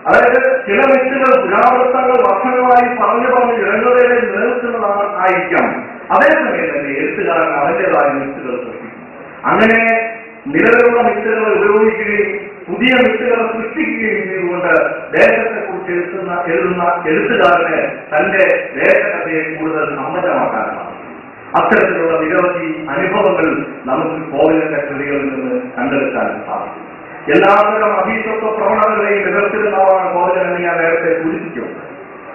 C: അതായത് ചില മിത്തുകൾ പുരാവൃത്തങ്ങൾ വർഷങ്ങളായി പറഞ്ഞു ജനങ്ങളുടെ നിലനിൽക്കുന്നതാണ് ആയിരിക്കാം. അതേസമയം തന്നെ എഴുത്തുകാരൻ അവന്റേതായ മിത്തുകൾ സൃഷ്ടിക്കും. അങ്ങനെ നിലവിലുള്ള മിത്തുകൾ ഉപയോഗിക്കുകയും പുതിയ മിത്തുകൾ സൃഷ്ടിക്കുകയും ചെയ്തുകൊണ്ട് ദേശത്തെക്കുറിച്ച് എഴുതുന്ന എഴുത്തുകാരന് തന്റെ ദേശകഥയെ കൂടുതൽ സമ്പന്നമാക്കാനാണ്. അത്തരത്തിലുള്ള നിരവധി അനുഭവങ്ങൾ നമുക്ക് കോവിലന്റെ കൃതികളിൽ നിന്ന് കണ്ടെടുക്കാൻ സാധിക്കും. എല്ലാത്തരം അഭീഷ്ടത്വ പ്രവണതകളെയും എതിർത്തിരുന്നതാണ് കോവിലൻ എന്ന് ഞാൻ നേരത്തെ സൂചിപ്പിച്ചുണ്ട്.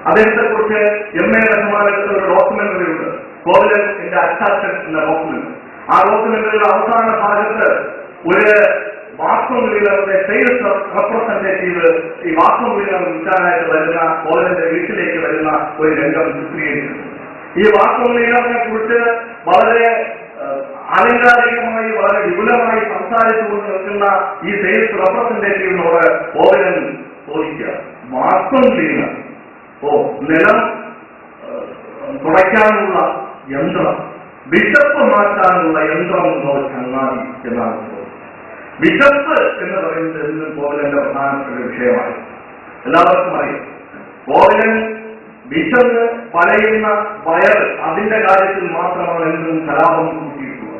C: അദ്ദേഹത്തെക്കുറിച്ച് എം.എ. റഹ്മാനെടുത്ത ഒരു ഡോക്യുമെന്ററി ഉണ്ട്, കോവിലൻ എന്റെ അറ്റാച്ചൻ എന്ന ഡോക്യുമെന്റ്. ആ ഡോക്യുമെന്ററിയുടെ അവസാന ഭാഗത്ത് ഒരു വാക്വം ക്ലീനറുടെ സെയിൽസ് റെപ്രസെന്റേറ്റീവ് ഈ വാക്വം ക്ലീനർ വിൽക്കാനായിട്ട് വരുന്ന കോവിലന്റെ വീട്ടിലേക്ക് വരുന്ന ഒരു രംഗം ചിത്രീകരിക്കുന്നു. ഈ വാക്വം ക്ലീനറിനെ കുറിച്ച് വളരെ ആലങ്കാരികമായി വളരെ വിപുലമായി സംസാരിച്ചുകൊണ്ട് നിൽക്കുന്ന ഈ സെയിൽസ് റെപ്രസെന്റേറ്റീവിനോട് കോവിലൻ ചോദിക്കുക, വാക്വം ക്ലീനർ, നിലം തുടയ്ക്കാനുള്ള യന്ത്രം, വിശപ്പ് മാറ്റാനുള്ള യന്ത്രമുണ്ടോ ചങ്ങാതി എന്നാണ് ചോദിച്ചത്. വിശപ്പ് എന്ന് പറയുന്നത് എന്നും കോവിലന്റെ പ്രധാനപ്പെട്ട വിഷയമാണ്. എല്ലാവർക്കും അറിയാം, കോവിലൻ വിശന്ന് പലയുന്ന വയർ അതിന്റെ കാര്യത്തിൽ മാത്രമാണ് എന്നും കലാപം കൂട്ടിയിട്ടുള്ളത്.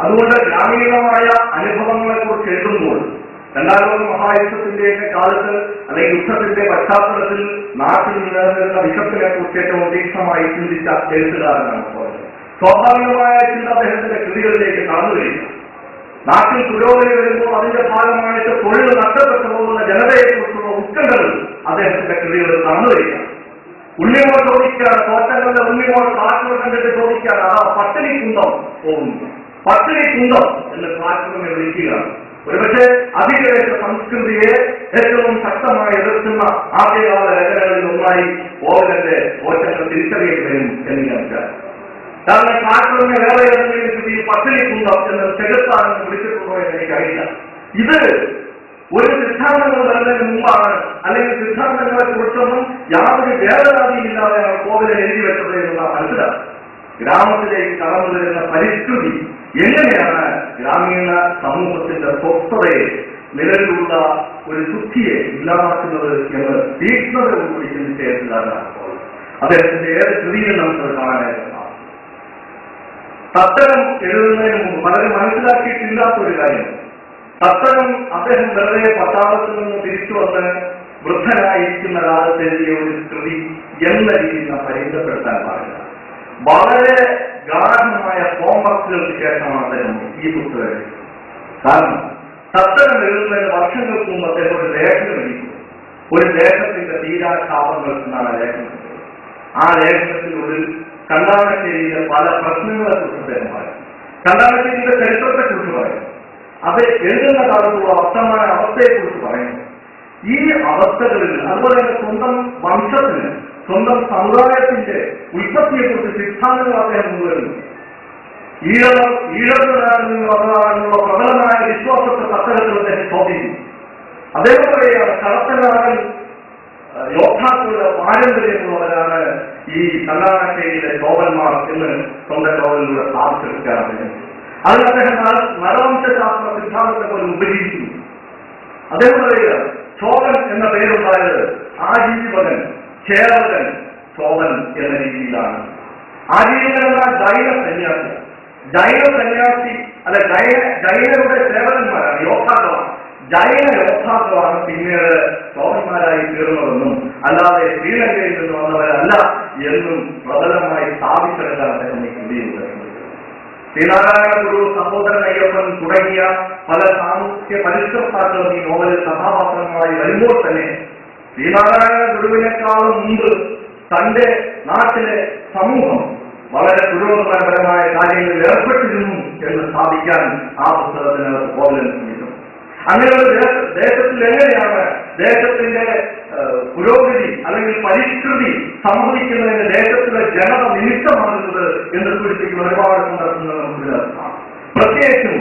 C: അതുകൊണ്ട് ഗ്രാമീണമായ അനുഭവങ്ങളെ കുറിച്ച് എഴുതുമ്പോൾ രണ്ടാം ലോക മഹായുദ്ധത്തിന്റെയൊക്കെ കാലത്ത് അല്ലെങ്കിൽ യുദ്ധത്തിന്റെ പശ്ചാത്തലത്തിൽ നാട്ടിൽ നിലനിന്നിരുന്ന വിശപ്പിനെ കുറിച്ച് ഏറ്റവും തീക്ഷ്ണമായി ചിന്തിച്ച എഴുത്തുകാരനാണ് കോവിലൻ. സ്വാഭാവികമായ ചിന്ത അദ്ദേഹത്തിന്റെ കൃതികളിലേക്ക് കടന്നു വരിക. നാട്ടിൽ പുരോഗതി വരുമ്പോൾ അതിന്റെ ഭാഗമായിട്ട് തൊഴിൽ നഷ്ടപ്പെട്ടു പോകുന്ന ജനതയെക്കുറിച്ചുള്ള ഉത്കണ്ഠകൾ അദ്ദേഹത്തിന്റെ കൃതികളിൽ കടന്നു വരിക. ഉണ്ണിമോൾ ചോദിക്കുകയാണ്, തോറ്റങ്ങളുടെ ഉണ്ണിമോൾ ട്രാക്ടർ കണ്ടിട്ട് ചോദിക്കുകയാണ്, അതാ പട്ടിണി കുന്തം പോകുന്നു, പട്ടിണി കുന്തം എന്ന് ട്രാക്ടറിനെ വിളിക്കുകയാണ്. ഒരുപക്ഷെ അധികദേശ സംസ്കൃതിയെ ഏറ്റവും ശക്തമായി എതിർക്കുന്ന ആദ്യകാല രചനകളിൽ ഒന്നായി കോവിലന്റെ ഓറ്റങ്ങൾ തിരിച്ചറിയേണ്ടി വരും എന്ന് ഞാൻ വിചാരിച്ചു. കാരണം ട്രാക്ടറിനെ വേറെ ഏതെങ്കിലും കൃതിയിൽ പട്ടിണി കുന്തം എന്ന് ചെകുത്താനെന്ന് വിളിച്ചിട്ടുണ്ടോ എന്ന് എനിക്കറിയില്ല. ഇത് ഒരു സിദ്ധാന്തങ്ങൾ വരുന്നതിന് മുമ്പാണ്, അല്ലെങ്കിൽ സിദ്ധാന്തങ്ങളെ കുറിച്ചൊന്നും യാതൊരു വേദനാദിയില്ലാതെയാണ് കോവിലൻ എഴുതി വെച്ചത് എന്നുള്ള മനസ്സിലാക്കും. ഗ്രാമത്തിലേക്ക് കടന്നു വരുന്ന പരിസ്ഥിതി എങ്ങനെയാണ് ഗ്രാമീണ സമൂഹത്തിന്റെ സ്വസ്ഥതയെ, നിലവിലുള്ള ഒരു ശുദ്ധിയെ ഇല്ലാതാക്കുന്നത് എന്ന് തീക്ഷ്ണതയോടുകൂടി ചിന്തിച്ച എഴുത്തുകാരനാണ് കോവിലൻ. അദ്ദേഹത്തിന്റെ ഏത് കൃതിയിൽ നമുക്കത് കാണാനായിട്ട് സാധിക്കും. തത്തകം എഴുതുന്നതിന് മുമ്പ് പലരും മനസ്സിലാക്കിയിട്ടില്ലാത്തൊരു കാര്യം, തത്തകം അദ്ദേഹം വെറുതെ പട്ടാളത്തിൽ നിന്ന് തിരിച്ചു വന്ന് വൃദ്ധനായിരിക്കുന്ന കാലത്ത് എഴുതിയ ഒരു കൃതി എന്ന രീതിയിൽ നാം പരിമിതപ്പെടുത്താൻ പാടില്ല. വളരെ ഗാഠമായ ഹോംവർക്കുകൾക്ക് ശേഷമാണ് അദ്ദേഹം ഈ പുസ്തകം എഴുതിയത്. കാരണം തത്തകം എഴുതുന്നതിന് വർഷങ്ങൾക്ക് മുമ്പ് അദ്ദേഹം ഒരു ലേഖനം എഴുതിയിരുന്നു. ഒരു ലേഖനത്തിന്റെ തീരാശാപങ്ങൾ എന്നാണ് ലേഖനം. ആ ലേഖനത്തിനുള്ളിൽ കണ്ടാണശ്ശേരിയിലെ പല പ്രശ്നങ്ങളെ കുറിച്ച് അദ്ദേഹം പറയും. കണ്ടാണശ്ശേരിയുടെ ചരിത്രത്തെ കുറിച്ച് പറയും. അത് എഴുതുന്ന കാലത്തുള്ള വർത്തമാന അവസ്ഥയെക്കുറിച്ച് പറയുന്നു. ഈ അവസ്ഥകളിൽ അതുപോലെ തന്നെ സ്വന്തം വംശത്തിന്, സ്വന്തം സമുദായത്തിന്റെ ഉൽപ്പത്തിയെക്കുറിച്ച് സിദ്ധാന്തങ്ങൾ അദ്ദേഹം കൊണ്ടുവരുന്നു. ഈഴവനാണെന്ന് വന്നതാണെന്നുള്ള പ്രബലമായ വിശ്വാസത്തെ തത്തകത്തിൽ അദ്ദേഹം ചോദിക്കുന്നു. അദ്ദേഹം പറയുകയാണ്, കടത്തനാടൻ യോദ്ധാക്കളുടെ പാരമ്പര്യമുള്ളവരാണ് ഈ കല്ലാണശ്ശേരിയിലെ ചോവന്മാർ എന്ന് സ്വന്തം നോവലിലൂടെ സ്ഥാപിച്ചെടുക്കുകയാണ് അദ്ദേഹം. അതിൽ അദ്ദേഹം നരവംശാസ്ത്ര സിദ്ധാന്തത്തെ പോലും ഉപയോഗിക്കുന്നു. അദ്ദേഹം പറയുക, ചോവൻ എന്ന പേരുണ്ടായത് ആജീവകൻ, ചേവകൻ, ചോവൻ എന്ന രീതിയിലാണ്. ആജീവകൻ എന്നാൽ ജൈന സന്യാസി. ജൈന സന്യാസി അല്ല ജൈനരുടെ സേവകന്മാരാണ്, യോദ്ധാക്കളാണ്. ജൈന യോദ്ധാക്കളാണ് പിന്നീട് ചോരന്മാരായി തീർന്നതെന്നും അല്ലാതെ ശ്രീലങ്കയിൽ നിന്ന് വന്നവരല്ല എന്നും പ്രബലമായി സ്ഥാപിച്ചെടുക്കാൻ അദ്ദേഹം ഈ കൃതിയിലൂടെ ശ്രീനാരായണ ഗുരു, സഹോദരൻ അയ്യപ്പൻ തുടങ്ങിയ പല സാമൂഹ്യ പരിഷ്കർത്താക്കളും ഈ നോവലിൽ കഥാപാത്രങ്ങളായി വരുമ്പോൾ തന്നെ ശ്രീനാരായണ ഗുരുവിനേക്കാളും മുമ്പ് തന്റെ നാട്ടിലെ സമൂഹം വളരെ പുരോഗമനപരമായ കാര്യങ്ങളിൽ ഏർപ്പെട്ടിരുന്നു എന്ന് സ്ഥാപിക്കാൻ ആ പുസ്തകത്തിനകത്ത് കോവലൻ ശ്രമിക്കുന്നു. അങ്ങനെ ഒരു ദേശത്തിൽ എങ്ങനെയാണ് ദേശത്തിന്റെ പുരോഗതി അല്ലെങ്കിൽ പരിഷ്കൃതി സംഭവിക്കുന്നതിന് ദേശത്തിലെ ജനത നിമിത്തമാകുന്നത് എന്ന് സൂചിപ്പിക്കുന്ന ഒരുപാട് സന്ദർഭങ്ങൾ നമുക്ക് ഇതിനകത്താണ്. പ്രത്യേകിച്ചും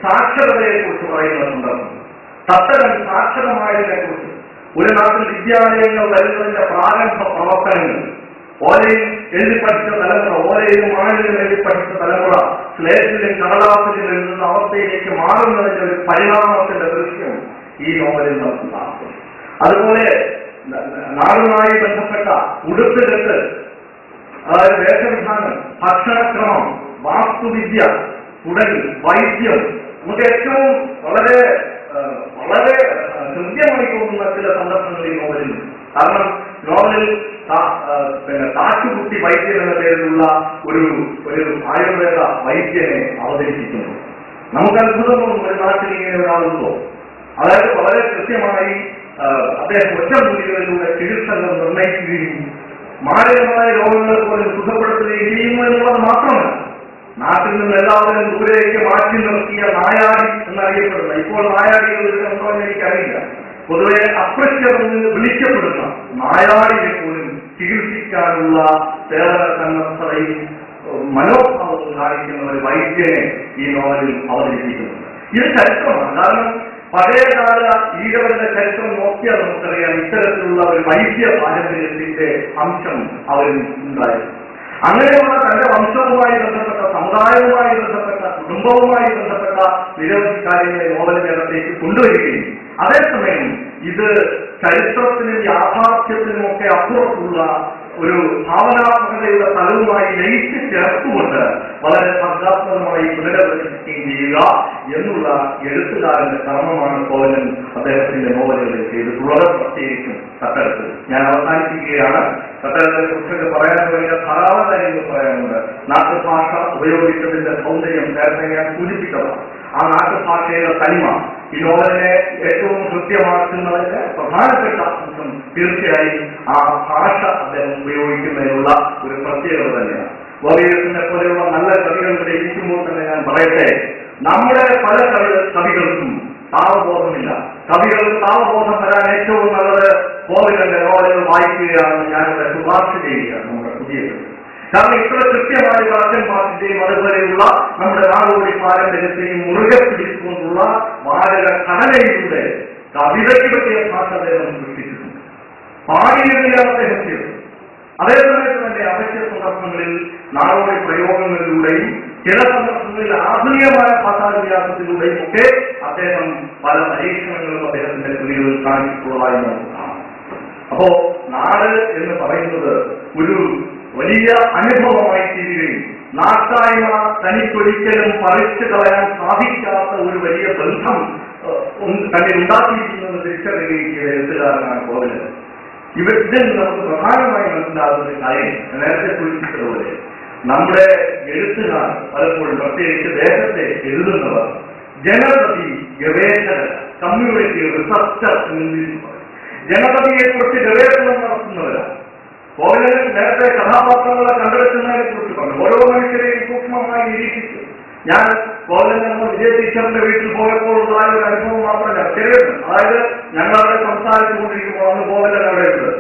C: സാക്ഷരതയെ കുറിച്ച് പറയുന്ന സന്ദർഭം, തത്തരം സാക്ഷരമായതിനെ കുറിച്ച്, ഒരു നാട്ടിൽ വിദ്യാലയങ്ങൾ വരുന്നതിന്റെ പ്രാരംഭ പ്രവർത്തനങ്ങൾ, ഓലയിൽ എഴുതി പഠിച്ച തലമുറ, ഓലയിലും ആണിലും എഴുതി പഠിച്ച തലമുറ സ്ലേറ്റിലും കടലാസിലും എഴുതുന്ന അവസ്ഥയിലേക്ക് മാറുന്നതിന്റെ ഒരു പരിണാമത്തിന്റെ ദൃശ്യം ഈ നോവലിൽ നമുക്ക് കാണും. അതുപോലെ നാടുമായി ബന്ധപ്പെട്ട ഉടുത്തുകെട്ട്, അതായത് വേഷവിധാനം, ഭക്ഷണക്രമം, വാസ്തുവിദ്യ തുടങ്ങി വൈദ്യം, നമുക്ക് ഏറ്റവും വളരെ വളരെ ഹൃദ്യമായി തോന്നുന്ന ചില സന്ദർഭങ്ങൾ ഈ നോവലിൽ. കാരണം നോവലിൽ താറ്റുകുട്ടി വൈദ്യൻ എന്ന പേരിലുള്ള ഒരു ആയുർവേദ വൈദ്യനെ അവതരിപ്പിക്കുന്നു. നമുക്ക് അത്ഭുതം തോന്നും, ഒരു നാട്ടിൽ ഇങ്ങനെ ഒരാളുണ്ടോ? അതായത് വളരെ കൃത്യമായി അദ്ദേഹം ഒറ്റമൂലികളിലൂടെ ചികിത്സകൾ നിർണ്ണയിക്കുകയും മാരകമായ രോഗങ്ങളെ പോലും സുഖപ്പെടുത്തുകയും ചെയ്യുന്നു എന്നുള്ളത് മാത്രമല്ല, നാട്ടിൽ നിന്ന് എല്ലാവരും ദൂരേക്ക് മാറ്റി നിർത്തിയ നായാടി എന്നറിയപ്പെടുന്ന, ഇപ്പോൾ നായാടികൾ ഉണ്ടോ എന്ന് എനിക്കറിയില്ല, പൊതുവെ അപ്രത്യമെന്ന് വിളിക്കപ്പെടുന്ന നായാടിയെ പോലും ചികിത്സിക്കാനുള്ള സേവന സന്നദ്ധതയും മനോഭാവവും കാണിക്കുന്ന ഒരു വൈദ്യനെ ഈ നോവലിൽ അവതരിപ്പിക്കുന്നു. ഇത് ചരിത്രമാണ്. കാരണം പഴയകാല ഈഴവരുടെ ചരിത്രം നോക്കിയാൽ നമുക്കറിയാം ഇത്തരത്തിലുള്ള ഒരു വൈദ്യ പാരമ്പര്യത്തിന്റെ അംശം അവരിൽ ഉണ്ടായിരുന്നു. അങ്ങനെയുള്ള തന്റെ വംശവുമായി ബന്ധപ്പെട്ട, സമുദായവുമായി ബന്ധപ്പെട്ട, കുടുംബവുമായി ബന്ധപ്പെട്ട നിരവധി കാര്യങ്ങളെ നോവലിനകത്തേക്ക് കൊണ്ടുവരികയും അതേസമയം ഇത് ചരിത്രത്തിനും യാഥാർത്ഥ്യത്തിനും ഒക്കെ അപ്പുറത്തുള്ള ഒരു ഭാവനാത്മകതയുടെ തലവുമായി ലയിച്ച് ചേർത്തുകൊണ്ട് വളരെ സർഗാത്മകമായി പുനരവതരിപ്പിക്കുകയും ചെയ്യുക എന്നുള്ള എഴുത്തുകാരന്റെ കർമ്മമാണ് കോവലൻ അദ്ദേഹത്തിന്റെ നോവലുകളിൽ ചെയ്തിട്ടുള്ളത്. പ്രത്യേകിച്ചും തട്ടകത്തിൽ. ഞാൻ അവസാനിപ്പിക്കുകയാണ്. തട്ടകത്തെ കുറിച്ചൊക്കെ പറയാൻ തുടങ്ങിയ ധാരാളം കാര്യങ്ങൾ പറയാനുണ്ട്. നാട്ടുഭാഷ ഉപയോഗിച്ചതിന്റെ സൗന്ദര്യം നേരത്തെ ഞാൻ സൂചിപ്പിച്ചതാണ്. ആ നാട്ടുഭാഷയുടെ തനിമ ഈ നോവലിനെ ഏറ്റവും കൃത്യമാക്കുന്നതിന് പ്രധാനപ്പെട്ട അംശം തീർച്ചയായും ആ ഭാഷ അദ്ദേഹം ഉപയോഗിക്കുന്നതിനുള്ള ഒരു പ്രത്യേകത തന്നെയാണ്. ഗോപികൃഷ്ണനെ പോലെയുള്ള നല്ല കവികൾ ഇവിടെ ഇരിക്കുമ്പോൾ തന്നെ ഞാൻ പറയട്ടെ, നമ്മുടെ പല കവികൾക്കും താവബോധമില്ല. കവികൾക്ക് താവബോധം വരാൻ ഏറ്റവും നല്ലത് കോവിലന്റെ നോവലുകൾ വായിക്കുകയാണെന്ന് ഞാനിവിടെ ശുപാർശ ചെയ്യുകയാണ് നമ്മുടെ പുതിയ. കാരണം ഇത്ര കൃത്യമായി വടക്കൻ പാട്ടിന്റെയും അതുപോലെയുള്ള നമ്മുടെ നാടോടി പാരമ്പര്യത്തെയും മുറുകെ പിടിച്ചുകൊണ്ടുള്ള വാചക ഘടനയിലൂടെ കവിതയ്ക്ക് പറ്റിയ ഭാഷ അദ്ദേഹം സൃഷ്ടിച്ചിട്ടുണ്ട്. പാടിയതിനെ അദ്ദേഹം ചെയ്തു. അതേസമയത്ത് തന്നെ അവശ്യ സന്ദർഭങ്ങളിൽ നാടോടി പ്രയോഗങ്ങളിലൂടെയും ചില സന്ദർഭങ്ങളിൽ ആധുനികമായ ഭാഷാവിന്യാസത്തിലൂടെയും ഒക്കെ അദ്ദേഹം പല പരീക്ഷണങ്ങളും അദ്ദേഹത്തിന്റെ കൃതികളിൽ കാണിച്ചിട്ടുള്ളതായി നമുക്ക് കാണാം. അപ്പോ നാട് എന്ന് പറയുന്നത് ഒരു വലിയ അനുഭവമായി തീരുകയും നാട്ടായ്മ തനിക്കൊരിക്കലും പറിച്ചു കളയാൻ സാധിക്കാത്ത ഒരു വലിയ ബന്ധം തന്നെ ഉണ്ടാക്കിയിരിക്കുന്നത് തിരിച്ചറിയുകയും ചെയ്ത എഴുത്തുകാരനാണ് കോവലൻ. ഇതിൽ നമുക്ക് പ്രധാനമായി മനസ്സിലാകുന്ന ഒരു കാര്യം നേരത്തെ സൂചിപ്പിച്ചതുപോലെ നമ്മുടെ എഴുത്തുകാർ പലപ്പോഴും പ്രത്യേകിച്ച് ദേശത്തെ എഴുതുന്നവർ ജനപതി ഗവേഷകർ, കമ്മ്യൂണിറ്റി റിസർച്ചർ എന്നിൽ ജനപതിയെക്കുറിച്ച് ഗവേഷണം നടത്തുന്നവരാണ്. കോവലൻ നേരത്തെ കഥാപാത്രങ്ങളെ കണ്ടെടുക്കുന്നതിനെ കുറിച്ച് പറഞ്ഞു. ഓരോ മനുഷ്യരെയും സൂക്ഷ്മമായി നിരീക്ഷിച്ചു. ഞാൻ കോവലൻ എന്ന വിജയ ടീച്ചറിന്റെ വീട്ടിൽ പോയപ്പോൾ ഉണ്ടായ ഒരു അനുഭവം മാത്രം ഞാൻ ശരിയാണ്. അതായത് ഞങ്ങളവിടെ സംസാരിച്ചുകൊണ്ടിരിക്കുമ്പോൾ അന്ന് കോവലൻ അവിടെ ഉണ്ട്.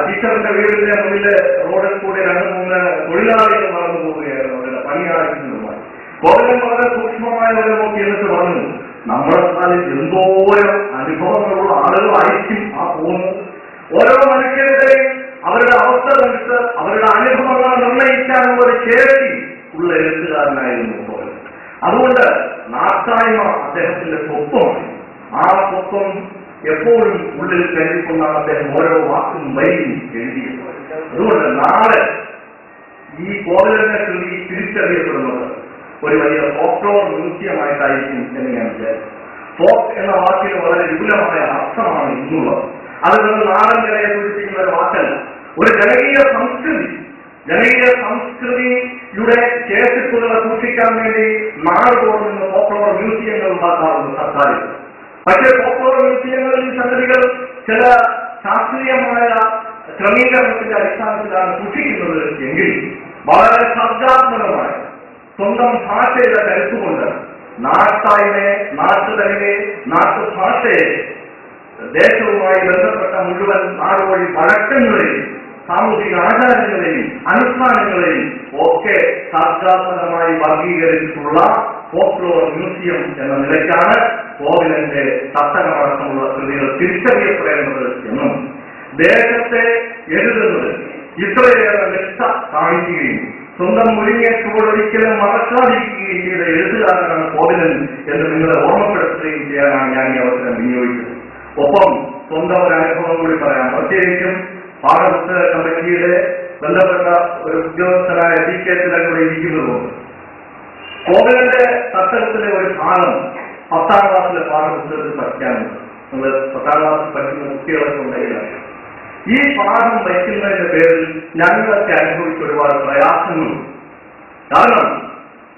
C: ടീച്ചറിന്റെ വീടിന്റെ മുന്നിലെ റോഡിൽ കൂടി 2-3 തൊഴിലാളികൾ നടന്നു പോവുകയായിരുന്നു അവരുടെ പണിയാഴ്ചകളുമായി. കോവലൻ വളരെ സൂക്ഷ്മമായ അവരെ നോക്കി എന്നിട്ട് പറഞ്ഞു, നമ്മുടെ നാളിൽ എന്തോരം അനുഭവങ്ങളുള്ള ആളുകളായിരിക്കും ആ പോകുന്നത്. ഓരോ മനുഷ്യരുടെയും അവരുടെ അവസ്ഥ കണ്ടിട്ട് അവരുടെ അനുഭവങ്ങൾ നിർണ്ണയിക്കാനുള്ള ഒരു ശേഷി ഉള്ള എഴുത്തുകാരനായിരുന്നു കോവലൻ. അതുകൊണ്ട് നാട്ടായ്മ അദ്ദേഹത്തിന്റെ സ്വത്വമാണ്. ആ സ്വത്വം എപ്പോഴും ഉള്ളിൽ കരുതിക്കൊണ്ടാണ് അദ്ദേഹം ഓരോ വാക്കും വരിയും എഴുതിയത്. അതുകൊണ്ട് നാളെ ഈ കോവലന്റെ കൃതി തിരിച്ചറിയപ്പെടുന്നത് ഒരു വലിയ ഫോക്ലോർ മ്യൂസിയമായിട്ടായിരിക്കും എന്ന് ഞാൻ വിചാരിച്ചു. ഫോക്ക് എന്ന വാക്കിന് വളരെ വിപുലമായ അർത്ഥമാണ് ഇന്നുള്ളത്. അത് വെറും നാടൻ കലയെ സൂചിപ്പിക്കുന്ന ഒരു വാക്കല്ല. ഒരു ജനകീയ സംസ്കൃതിയുടെ ശേഷിപ്പുകളെ സൂക്ഷിക്കാൻ വേണ്ടി നാടുതോറും നിന്ന് ഫോക്ലോർ മ്യൂസിയങ്ങൾ ഉണ്ടാക്കാറുണ്ട് സർക്കാർ. പക്ഷേ ഫോക്ലോർ മ്യൂസിയങ്ങളിൽ ഈ സംഗതികൾ ചില ശാസ്ത്രീയമായ ക്രമീകരണത്തിന്റെ അടിസ്ഥാനത്തിലാണ് സൂക്ഷിക്കുന്നത് എങ്കിൽ വളരെ സർഗാത്മകമായ സ്വന്തം ഭാഷയുടെ കരുത്തുകൊണ്ട് നാട്ടായ്മയെ, നാട്ടുതലിനെ, നാട്ടുഭാഷയെ, ദേശവുമായി ബന്ധപ്പെട്ട മുഴുവൻ നാടുവഴി വഴക്കങ്ങളെയും സാമൂഹിക ആചാരങ്ങളെയും അനുഷ്ഠാനങ്ങളെയും ഒക്കെ സർഗാത്മകമായി വർഗീകരിച്ചിട്ടുള്ള ഫോക്ലോർ മ്യൂസിയം എന്ന നിലയ്ക്കാണ് കോവിലന്റെ തട്ടകമടക്കമുള്ള കൃതികൾ തിരിച്ചറിയപ്പെടേണ്ടത് എന്നും ദേശത്തെ എഴുതുന്നത് ഇത്രയേറെ നിഷ്ഠ കാണിക്കുകയും സ്വന്തം മുഴുകിയ ചുവടൊരിക്കലും മറക്കാതിരിക്കുകയും ചെയ്ത എഴുത്തുകാരനാണ് കോവിലൻ എന്ന് നിങ്ങളെ ഓർമ്മപ്പെടുത്തുകയും ചെയ്യാനാണ് ഞാൻ ഈ അവസരം വിനിയോഗിച്ചത്. ഒപ്പം സ്വന്തം ഒരു അനുഭവം കൂടി പറയാം. പ്രത്യേകിച്ചും പാഠപുസ്തക കമ്മിറ്റിയുടെ ബന്ധപ്പെട്ട ഒരു ഉദ്യോഗസ്ഥനായ DK കൂടെ ഇരിക്കുന്നതുകൊണ്ട് കോവിലന്റെ തട്ടകത്തിലെ ഒരു ഭാഗം 10ാം ക്ലാസ്സിലെ പാഠപുസ്തകത്തിൽ പഠിക്കാനുണ്ട്. നമ്മൾ 10ാം ക്ലാസ്സിൽ പഠിക്കുന്ന കുട്ടികളൊക്കെ ഉണ്ടെങ്കിൽ ഈ പാഠം വയ്ക്കുന്നതിന്റെ പേരിൽ ഞങ്ങളൊക്കെ അനുഭവിച്ച ഒരുപാട് പ്രയാസങ്ങളുണ്ട്. കാരണം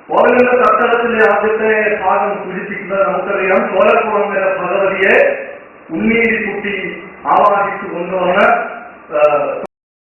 C: കോവിലന്റെ തട്ടകത്തിലെ ആദ്യത്തെ ഭാഗം സൂചിപ്പിക്കുന്നത് നമുക്കറിയാം. ചോലക്കുളങ്ങര ഭഗവതിയെ ഉണ്ണീരിക്കുട്ടി ആവാഹിച്ചു കൊണ്ടുവന്ന്